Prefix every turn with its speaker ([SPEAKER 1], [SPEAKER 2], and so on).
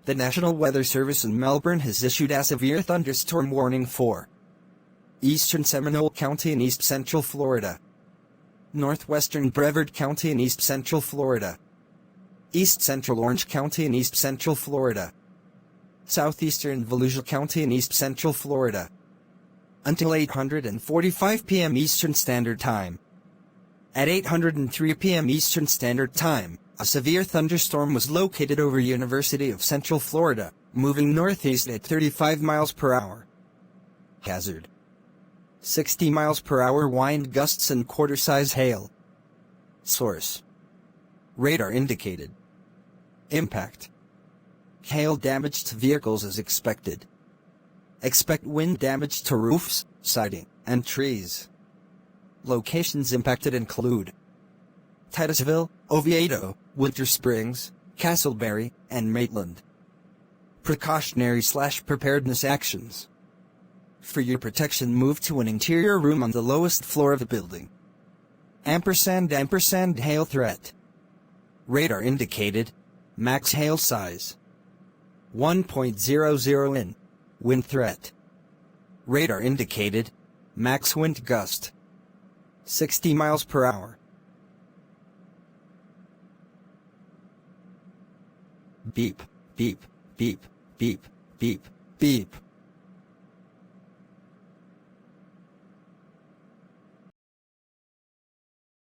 [SPEAKER 1] The National Weather Service in Melbourne has issued a severe thunderstorm warning for eastern Seminole County in East Central Florida, northwestern Brevard County in East Central Florida, east central Orange County in East Central Florida, southeastern Volusia County in East Central Florida, until 8:45 p.m. Eastern Standard Time. At 8:03 p.m. Eastern Standard Time, a severe thunderstorm was located over University of Central Florida, moving northeast at 35 miles per hour. Hazard: 60 miles per hour wind gusts and quarter-size hail. Source: radar indicated. Impact: hail damage to vehicles is expected. Expect wind damage to roofs, siding, and trees. Locations impacted include Titusville, Oviedo, Winter Springs, Castleberry, and Maitland. Precautionary/preparedness actions: for your protection, move to an interior room on the lowest floor of the building. & hail threat. Radar indicated. Max hail size 1.00 in. Wind threat. Radar indicated. Max wind gust 60 miles per hour. Beep, beep, beep, beep, beep, beep.